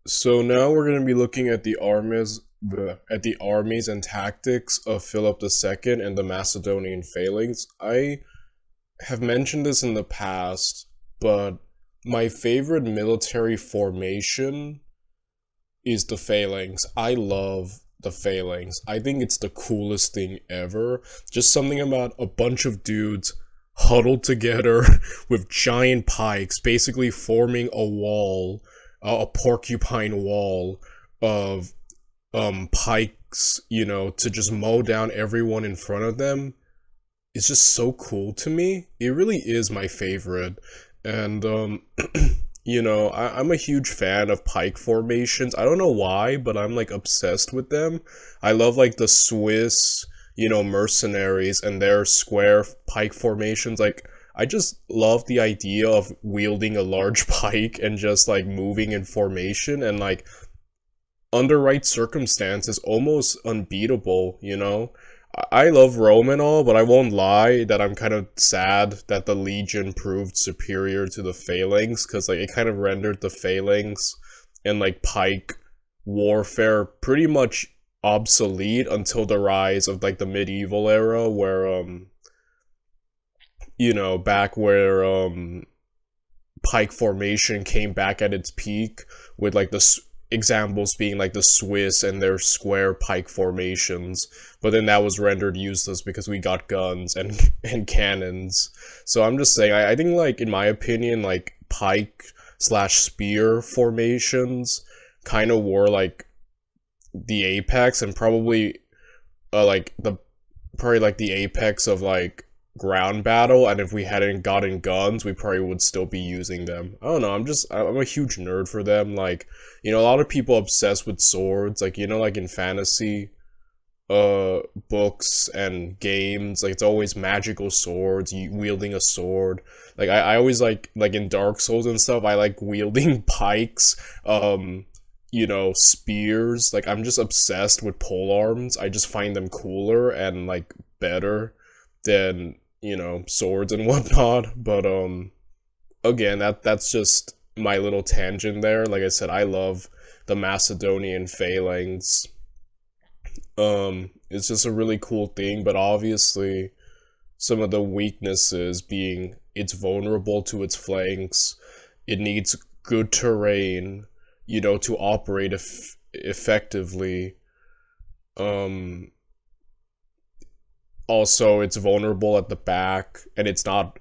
So now we're going to be looking at the armies and tactics of Philip II and the Macedonian Phalanx. I have mentioned this in the past, but my favorite military formation is the Phalanx. I love the Phalanx. I think it's the coolest thing ever. Just something about a bunch of dudes huddled together with giant pikes, basically forming a wall, a porcupine wall of pikes, to just mow down everyone in front of them. It's just so cool to me. It really is my favorite. And I'm a huge fan of pike formations. I don't know why, but I'm like obsessed with them. I love like the Swiss, mercenaries and their square pike formations. Like, I just love the idea of wielding a large pike and just like moving in formation and like under right circumstances almost unbeatable. I love Rome and all, but I won't lie that I'm kind of sad that the Legion proved superior to the Phalanx, because like it kind of rendered the Phalanx and like pike warfare pretty much obsolete until the rise of like the medieval era, where back where pike formation came back at its peak, with like the examples being like the Swiss and their square pike formations, but then that was rendered useless because we got guns and and cannons. So I'm just saying, I think, like, in my opinion, like pike slash spear formations kind of were like the apex, and probably the apex of like ground battle, and if we hadn't gotten guns, we probably would still be using them. I don't know, I'm a huge nerd for them. Like, a lot of people obsessed with swords, like, like in fantasy books and games, like it's always magical swords, you wielding a sword. Like I always like in Dark Souls and stuff, I like wielding pikes, spears. Like, I'm just obsessed with pole arms. I just find them cooler and like better than swords and whatnot. But again, that's just my little tangent there. Like I said, I love the Macedonian Phalanx. It's just a really cool thing, but obviously some of the weaknesses being it's vulnerable to its flanks, it needs good terrain, to operate effectively. Also, it's vulnerable at the back, and it's not,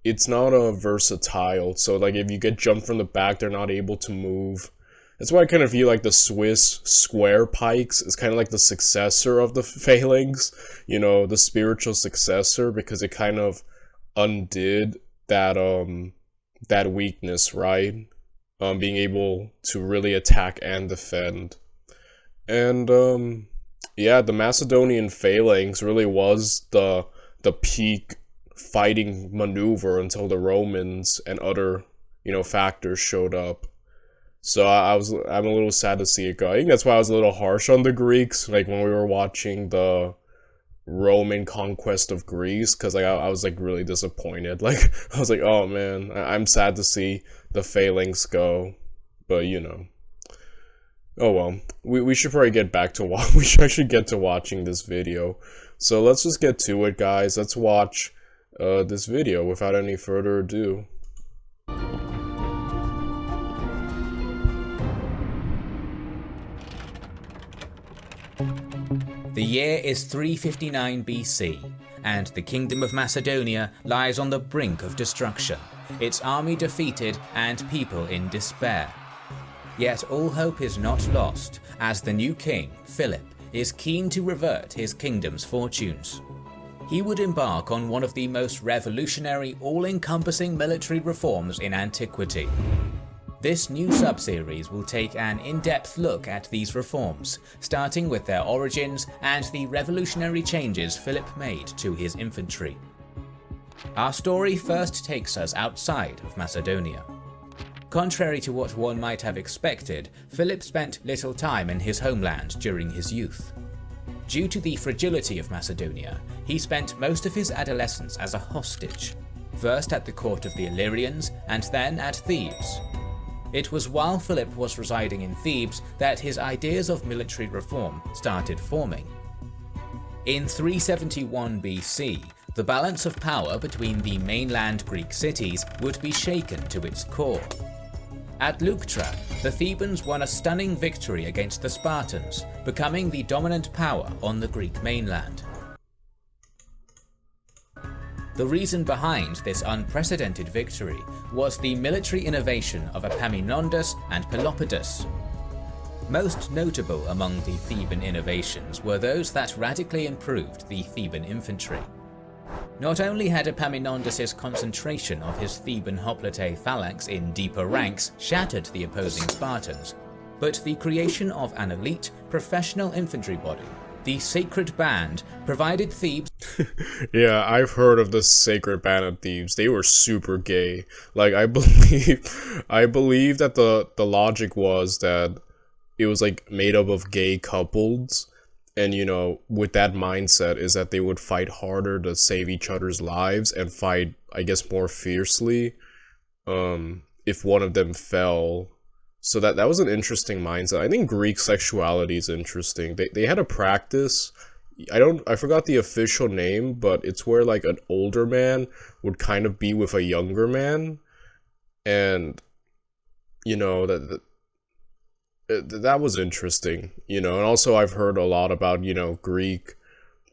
it's not a versatile. So like if you get jumped from the back, they're not able to move. That's why I kind of feel like the Swiss square pikes is kind of like the successor of the Phalanx, the spiritual successor, because it kind of undid that weakness, right? Being able to really attack and defend. And yeah, the Macedonian Phalanx really was the peak fighting maneuver until the Romans and other, factors showed up. So I'm a little sad to see it go. I think that's why I was a little harsh on the Greeks, like when we were watching the Roman conquest of Greece, because like I was like really disappointed. Like I was like, oh man, I'm sad to see the Phalanx go, but oh well. We should probably get back to we should actually get to watching this video. So let's just get to it, guys. Let's watch this video without any further ado. The year is 359 BC, and the Kingdom of Macedonia lies on the brink of destruction, its army defeated and people in despair. Yet all hope is not lost, as the new king, Philip, is keen to revert his kingdom's fortunes. He would embark on one of the most revolutionary, all-encompassing military reforms in antiquity. This new sub-series will take an in-depth look at these reforms, starting with their origins and the revolutionary changes Philip made to his infantry. Our story first takes us outside of Macedonia. Contrary to what one might have expected, Philip spent little time in his homeland during his youth. Due to the fragility of Macedonia, he spent most of his adolescence as a hostage, first at the court of the Illyrians and then at Thebes. It was while Philip was residing in Thebes that his ideas of military reform started forming. In 371 BC, the balance of power between the mainland Greek cities would be shaken to its core. At Leuctra, the Thebans won a stunning victory against the Spartans, becoming the dominant power on the Greek mainland. The reason behind this unprecedented victory was the military innovation of Epaminondas and Pelopidas. Most notable among the Theban innovations were those that radically improved the Theban infantry. Not only had Epaminondas' concentration of his Theban hoplite phalanx in deeper ranks shattered the opposing Spartans, but the creation of an elite, professional infantry body, the Sacred Band, provided Thebes. Yeah, I've heard of the Sacred Band of Thebes. They were super gay. Like, I believe that the logic was that it was like made up of gay couples. And, you know, with that mindset is that they would fight harder to save each other's lives and fight, I guess, more fiercely if one of them fell. So that was an interesting mindset. I think Greek sexuality is interesting. They had a practice. I forgot the official name, but it's where like an older man would kind of be with a younger man. And, you know, that was interesting, you know. And also I've heard a lot about, you know, Greek,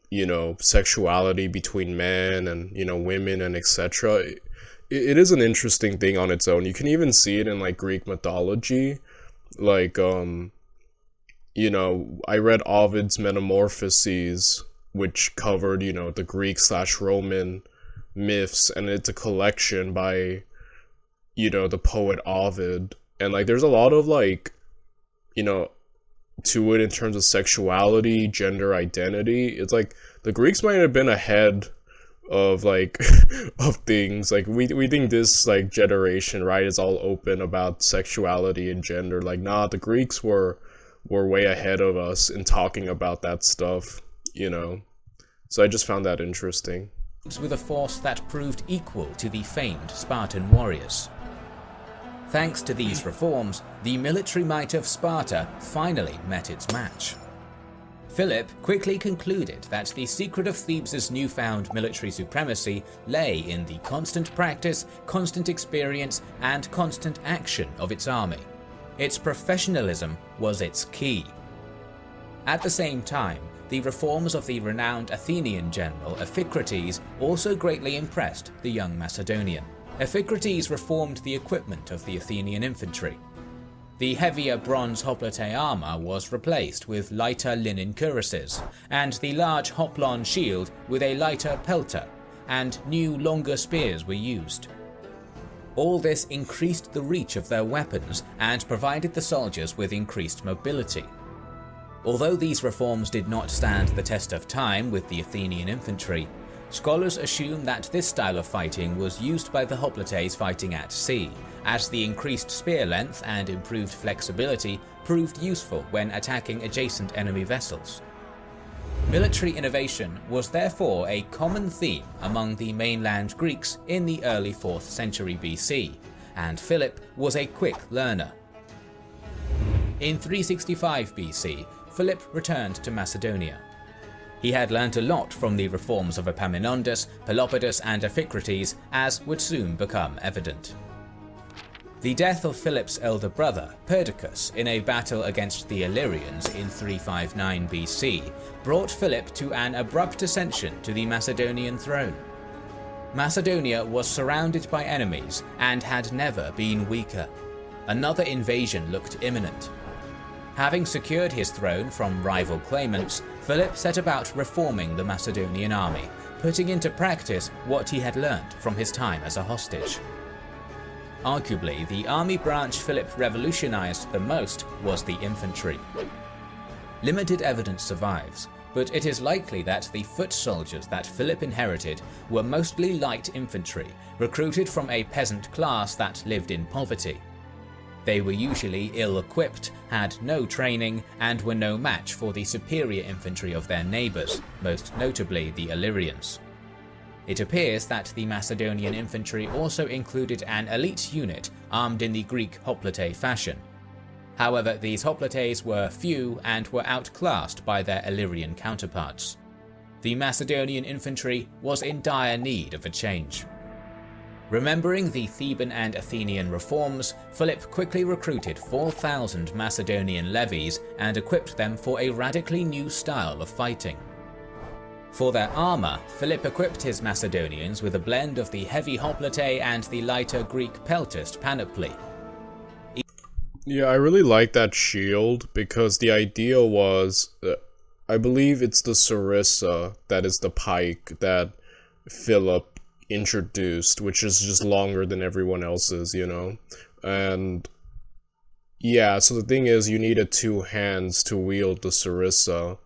you know, sexuality between men and, you know, women and etc. It is an interesting thing on its own. You can even see it in like Greek mythology. Like, you know, I read Ovid's Metamorphoses, which covered, you know, the Greek/Roman myths, and it's a collection by, you know, the poet Ovid. And like there's a lot of like, you know, to it in terms of sexuality, gender identity. It's like the Greeks might have been ahead of like of things. Like we think this like generation, right, is all open about sexuality and gender. Like, nah, the Greeks were way ahead of us in talking about that stuff, you know. So I just found that interesting. With a force that proved equal to the famed Spartan warriors. Thanks to these reforms, the military might of Sparta finally met its match. Philip quickly concluded that the secret of Thebes' newfound military supremacy lay in the constant practice, constant experience, and constant action of its army. Its professionalism was its key. At the same time, the reforms of the renowned Athenian general Iphicrates also greatly impressed the young Macedonian. Iphicrates reformed the equipment of the Athenian infantry. The heavier bronze hoplite armour was replaced with lighter linen cuirasses, and the large hoplon shield with a lighter pelter, and new longer spears were used. All this increased the reach of their weapons and provided the soldiers with increased mobility. Although these reforms did not stand the test of time with the Athenian infantry, scholars assume that this style of fighting was used by the hoplites fighting at sea, as the increased spear length and improved flexibility proved useful when attacking adjacent enemy vessels. Military innovation was therefore a common theme among the mainland Greeks in the early 4th century BC, and Philip was a quick learner. In 365 BC, Philip returned to Macedonia. He had learnt a lot from the reforms of Epaminondas, Pelopidas and Iphicrates, as would soon become evident. The death of Philip's elder brother, Perdiccas, in a battle against the Illyrians in 359 BC, brought Philip to an abrupt ascension to the Macedonian throne. Macedonia was surrounded by enemies and had never been weaker. Another invasion looked imminent. Having secured his throne from rival claimants, Philip set about reforming the Macedonian army, putting into practice what he had learned from his time as a hostage. Arguably, the army branch Philip revolutionized the most was the infantry. Limited evidence survives, but it is likely that the foot soldiers that Philip inherited were mostly light infantry, recruited from a peasant class that lived in poverty. They were usually ill-equipped, had no training, and were no match for the superior infantry of their neighbours, most notably the Illyrians. It appears that the Macedonian infantry also included an elite unit armed in the Greek hoplite fashion. However, these hoplites were few and were outclassed by their Illyrian counterparts. The Macedonian infantry was in dire need of a change. Remembering the Theban and Athenian reforms, Philip quickly recruited 4,000 Macedonian levies and equipped them for a radically new style of fighting. For their armour, Philip equipped his Macedonians with a blend of the heavy hoplite and the lighter Greek peltast panoply. Yeah, I really like that shield because the idea was, I believe it's the sarissa that is the pike that Philip introduced, which is just longer than everyone else's, you know? And yeah, so the thing is, you needed 2 hands to wield the sarissa.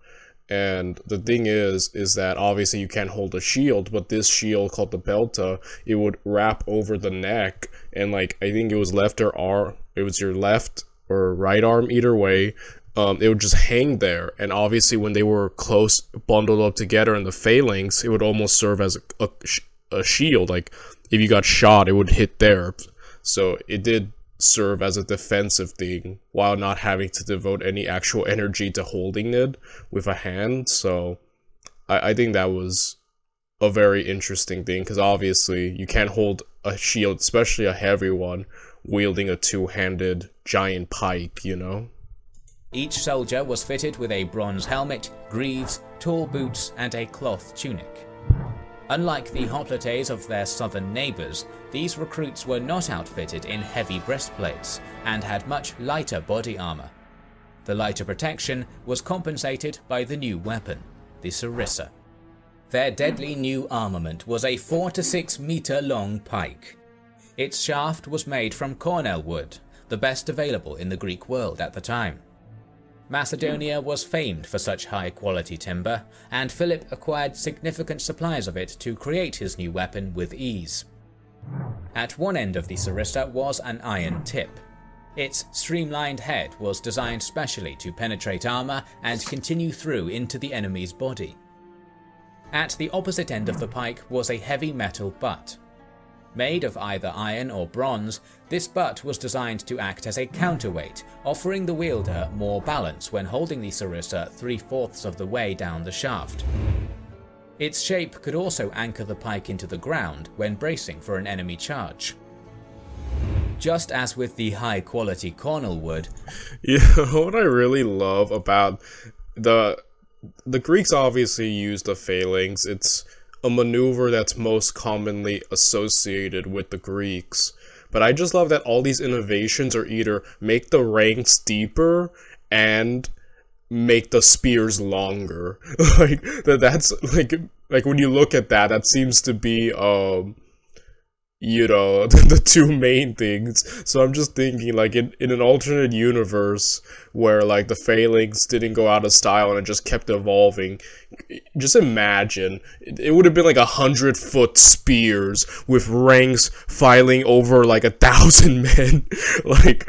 And the thing is that obviously you can't hold a shield, but this shield called the belta, it would wrap over the neck, and like, I think it was it was your left or right arm, either way, it would just hang there. And obviously when they were close, bundled up together in the phalanx, it would almost serve as a shield. Like, if you got shot, it would hit there. So it did serve as a defensive thing while not having to devote any actual energy to holding it with a hand. So I think that was a very interesting thing, because obviously you can't hold a shield, especially a heavy one, wielding a 2-handed giant pike, you know? Each soldier was fitted with a bronze helmet, greaves, tall boots, and a cloth tunic. Unlike the hoplites of their southern neighbours, these recruits were not outfitted in heavy breastplates and had much lighter body armour. The lighter protection was compensated by the new weapon, the sarissa. Their deadly new armament was a 4 to 6 metre long pike. Its shaft was made from cornel wood, the best available in the Greek world at the time. Macedonia was famed for such high-quality timber, and Philip acquired significant supplies of it to create his new weapon with ease. At one end of the sarissa was an iron tip. Its streamlined head was designed specially to penetrate armour and continue through into the enemy's body. At the opposite end of the pike was a heavy metal butt. Made of either iron or bronze, this butt was designed to act as a counterweight, offering the wielder more balance when holding the sarissa 3/4 of the way down the shaft. Its shape could also anchor the pike into the ground when bracing for an enemy charge. Just as with the high-quality cornel wood, what I really love about the Greeks obviously use the phalanx. It's a maneuver that's most commonly associated with the Greeks. But I just love that all these innovations are either make the ranks deeper and make the spears longer. That's like when you look at that, that seems to be you know, the 2 main things. So I'm just thinking, like, in an alternate universe where, like, the phalanx didn't go out of style and it just kept evolving, just imagine, it would have been like 100-foot spears with ranks filing over like 1,000 men. like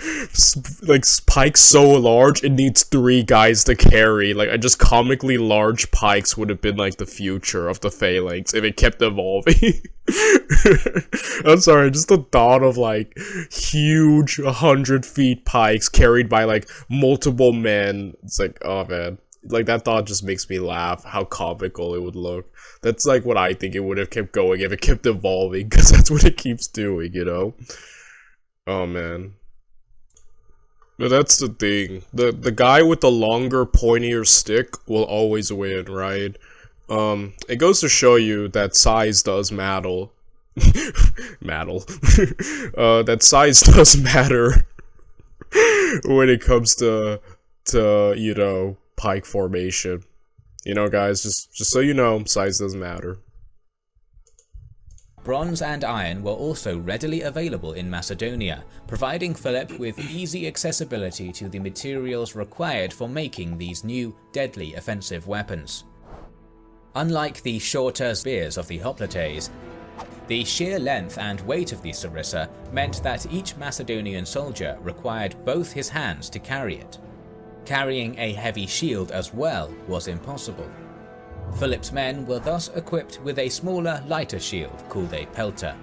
pikes so large, it needs 3 guys to carry. Like, just comically large pikes would have been like the future of the phalanx if it kept evolving. I'm sorry, just the thought of like huge 100-feet pikes carried by like multiple men. It's like, oh man, like that thought just makes me laugh how comical it would look. That's like what I think it would have kept going if it kept evolving, because that's what it keeps doing, you know? Oh man. But that's the thing. The guy with the longer, pointier stick will always win, right? It goes to show you that size does matter. That size does matter when it comes to you know, pike formation. You know, guys, just so you know, size does matter. Bronze and iron were also readily available in Macedonia, providing Philip with easy accessibility to the materials required for making these new, deadly offensive weapons. Unlike the shorter spears of the hoplites, the sheer length and weight of the sarissa meant that each Macedonian soldier required both his hands to carry it. Carrying a heavy shield as well was impossible. Philip's men were thus equipped with a smaller, lighter shield called a pelter.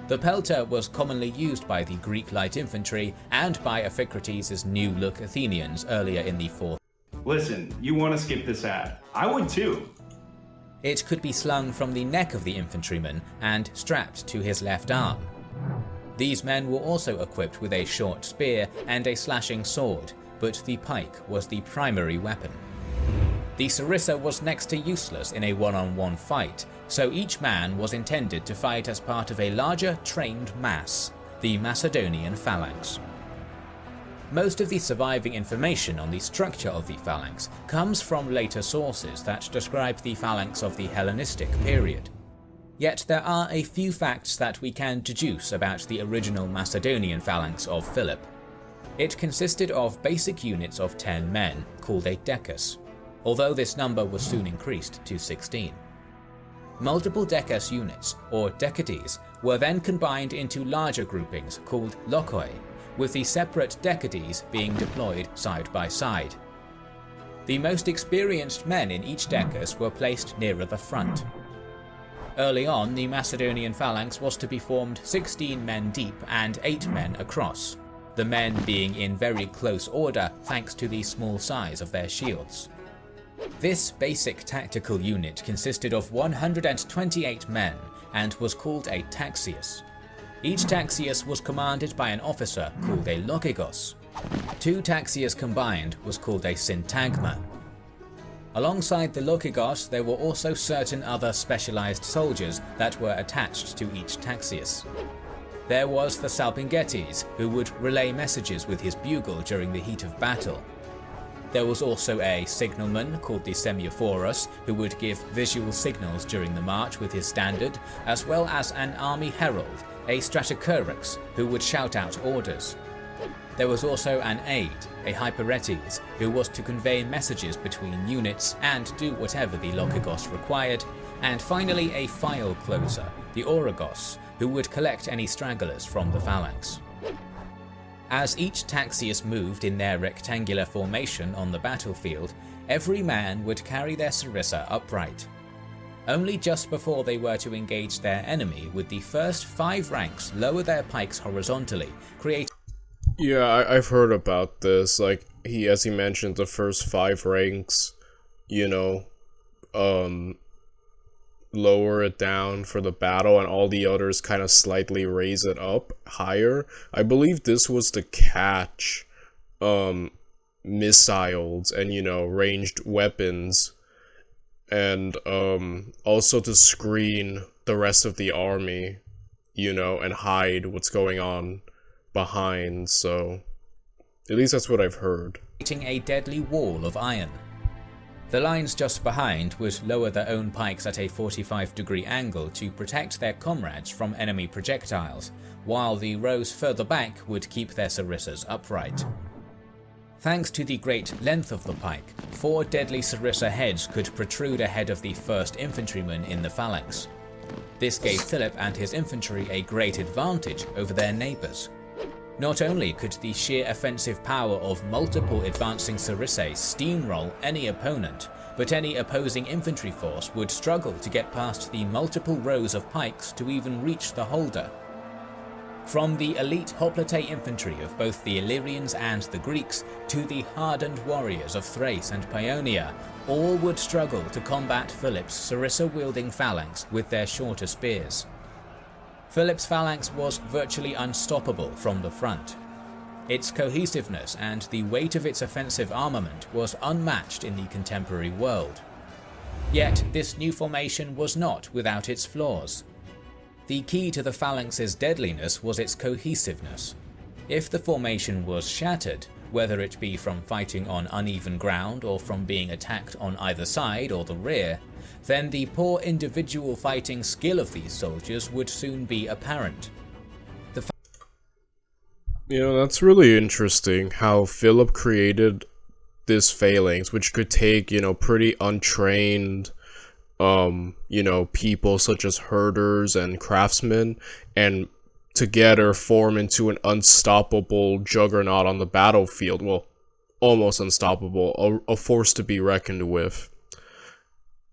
The pelter was commonly used by the Greek light infantry and by Iphicrates' new-look Athenians earlier in the 4th. Listen, you want to skip this ad? I would too. It could be slung from the neck of the infantryman and strapped to his left arm. These men were also equipped with a short spear and a slashing sword, but the pike was the primary weapon. The sarissa was next to useless in a one-on-one fight, so each man was intended to fight as part of a larger trained mass, the Macedonian Phalanx. Most of the surviving information on the structure of the phalanx comes from later sources that describe the phalanx of the Hellenistic period. Yet there are a few facts that we can deduce about the original Macedonian phalanx of Philip. It consisted of basic units of 10 men, called a decus, although this number was soon increased to 16. Multiple decus units, or decades, were then combined into larger groupings called lokoi, with the separate decades being deployed side by side. The most experienced men in each decus were placed nearer the front. Early on, the Macedonian phalanx was to be formed 16 men deep and 8 men across, the men being in very close order thanks to the small size of their shields. This basic tactical unit consisted of 128 men and was called a taxius. Each taxius was commanded by an officer called a logigos. 2 taxius combined was called a syntagma. Alongside the logigos, there were also certain other specialized soldiers that were attached to each taxius. There was the salpingetes, who would relay messages with his bugle during the heat of battle. There was also a signalman called the semaphoros, who would give visual signals during the march with his standard, as well as an army herald, a stratocurix, who would shout out orders. There was also an aide, a hyperetes, who was to convey messages between units and do whatever the logigos required, and finally a file closer, the oragos, who would collect any stragglers from the phalanx. As each taxius moved in their rectangular formation on the battlefield, every man would carry their sarissa upright. Only just before they were to engage their enemy would the first 5 ranks lower their pikes horizontally, creating... Yeah, I've heard about this. Like, as he mentioned, the first 5 ranks, lower it down for the battle, and all the others kind of slightly raise it up higher. I believe this was to catch missiles and ranged weapons, and also to screen the rest of the army, and hide what's going on behind. So at least that's what I've heard. A deadly wall of iron. The lines just behind would lower their own pikes at a 45-degree angle to protect their comrades from enemy projectiles, while the rows further back would keep their sarissas upright. Thanks to the great length of the pike, 4 deadly sarissa heads could protrude ahead of the first infantryman in the phalanx. This gave Philip and his infantry a great advantage over their neighbours. Not only could the sheer offensive power of multiple advancing sarissae steamroll any opponent, but any opposing infantry force would struggle to get past the multiple rows of pikes to even reach the holder. From the elite hoplite infantry of both the Illyrians and the Greeks to the hardened warriors of Thrace and Paeonia, all would struggle to combat Philip's sarissa-wielding phalanx with their shorter spears. Philip's phalanx was virtually unstoppable from the front. Its cohesiveness and the weight of its offensive armament was unmatched in the contemporary world. Yet this new formation was not without its flaws. The key to the phalanx's deadliness was its cohesiveness. If the formation was shattered, whether it be from fighting on uneven ground or from being attacked on either side or the rear, then the poor individual fighting skill of these soldiers would soon be apparent. That's really interesting how Philip created this phalanx, which could take, pretty untrained, people such as herders and craftsmen, and together form into an unstoppable juggernaut on the battlefield. Well, almost unstoppable, a force to be reckoned with.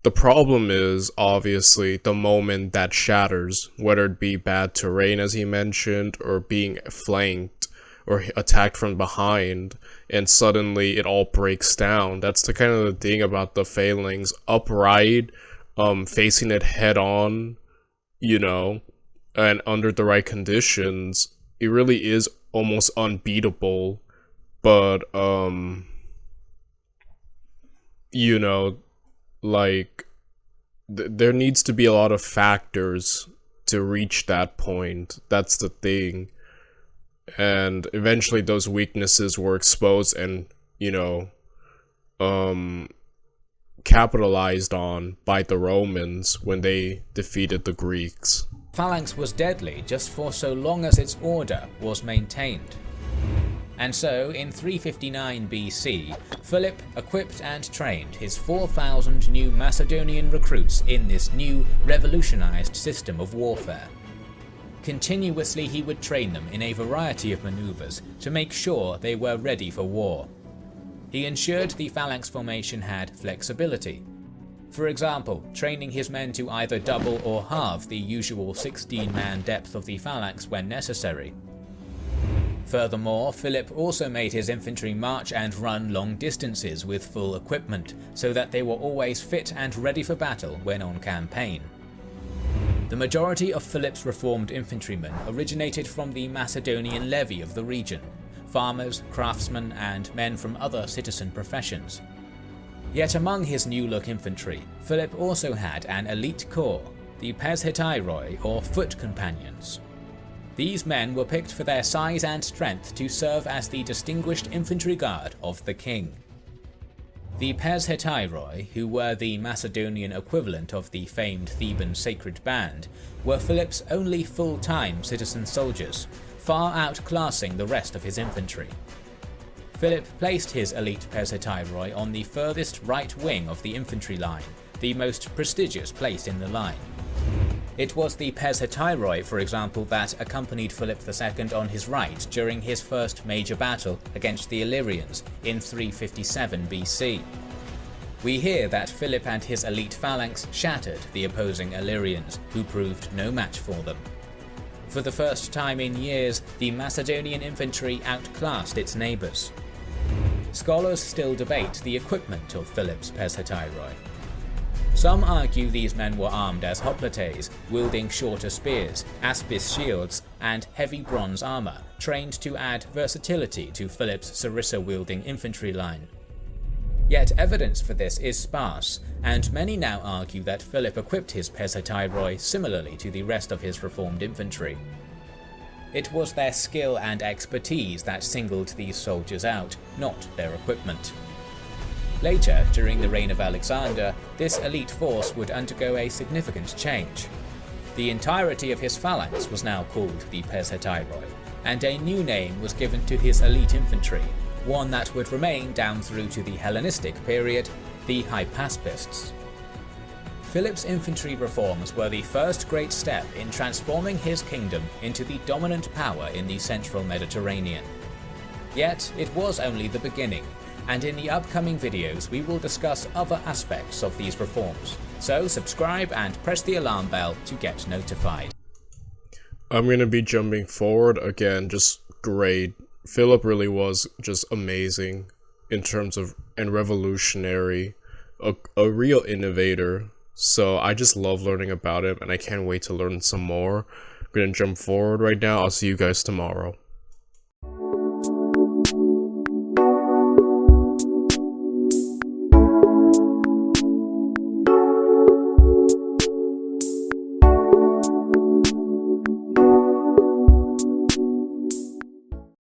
The problem is, obviously, the moment that shatters, whether it be bad terrain as he mentioned, or being flanked, or attacked from behind, and suddenly it all breaks down. That's the kind of the thing about the Phalanx. Upright, facing it head on, you know, and under the right conditions, it really is almost unbeatable. But, you know, like, there needs to be a lot of factors to reach that point. That's the thing. And eventually those weaknesses were exposed and, you know, capitalized on by the Romans when they defeated the Greeks. Phalanx was deadly just for so long as its order was maintained. And so, in 359 BC, Philip equipped and trained his 4,000 new Macedonian recruits in this new, revolutionized system of warfare. Continuously he would train them in a variety of maneuvers to make sure they were ready for war. He ensured the phalanx formation had flexibility. For example, training his men to either double or halve the usual 16-man depth of the phalanx when necessary. Furthermore, Philip also made his infantry march and run long distances with full equipment, so that they were always fit and ready for battle when on campaign. The majority of Philip's reformed infantrymen originated from the Macedonian levy of the region, farmers, craftsmen, and men from other citizen professions. Yet among his new-look infantry, Philip also had an elite corps, the Peshetiroi, or foot companions. These men were picked for their size and strength to serve as the distinguished infantry guard of the king. The Peshetiroi, who were the Macedonian equivalent of the famed Theban sacred band, were Philip's only full-time citizen soldiers, far outclassing the rest of his infantry. Philip placed his elite Peshetiroi on the furthest right wing of the infantry line, the most prestigious place in the line. It was the Peshetiroi, for example, that accompanied Philip II on his right during his first major battle against the Illyrians in 357 BC. We hear that Philip and his elite phalanx shattered the opposing Illyrians, who proved no match for them. For the first time in years, the Macedonian infantry outclassed its neighbours. Scholars still debate the equipment of Philip's Peshetiroi. Some argue these men were armed as hoplites, wielding shorter spears, aspis shields, and heavy bronze armour, trained to add versatility to Philip's sarissa-wielding infantry line. Yet evidence for this is sparse, and many now argue that Philip equipped his Peshetiroi similarly to the rest of his reformed infantry. It was their skill and expertise that singled these soldiers out, not their equipment. Later, during the reign of Alexander, this elite force would undergo a significant change. The entirety of his phalanx was now called the Peshetiroi, and a new name was given to his elite infantry, one that would remain down through to the Hellenistic period, the Hypaspists. Philip's infantry reforms were the first great step in transforming his kingdom into the dominant power in the central Mediterranean. Yet, it was only the beginning, and in the upcoming videos we will discuss other aspects of these reforms, so subscribe and press the alarm bell to get notified. I'm going to be jumping forward again, just great. Philip really was just amazing in terms of, and revolutionary, a real innovator, so I just love learning about him and I can't wait to learn some more. I'm going to jump forward right now. I'll see you guys tomorrow.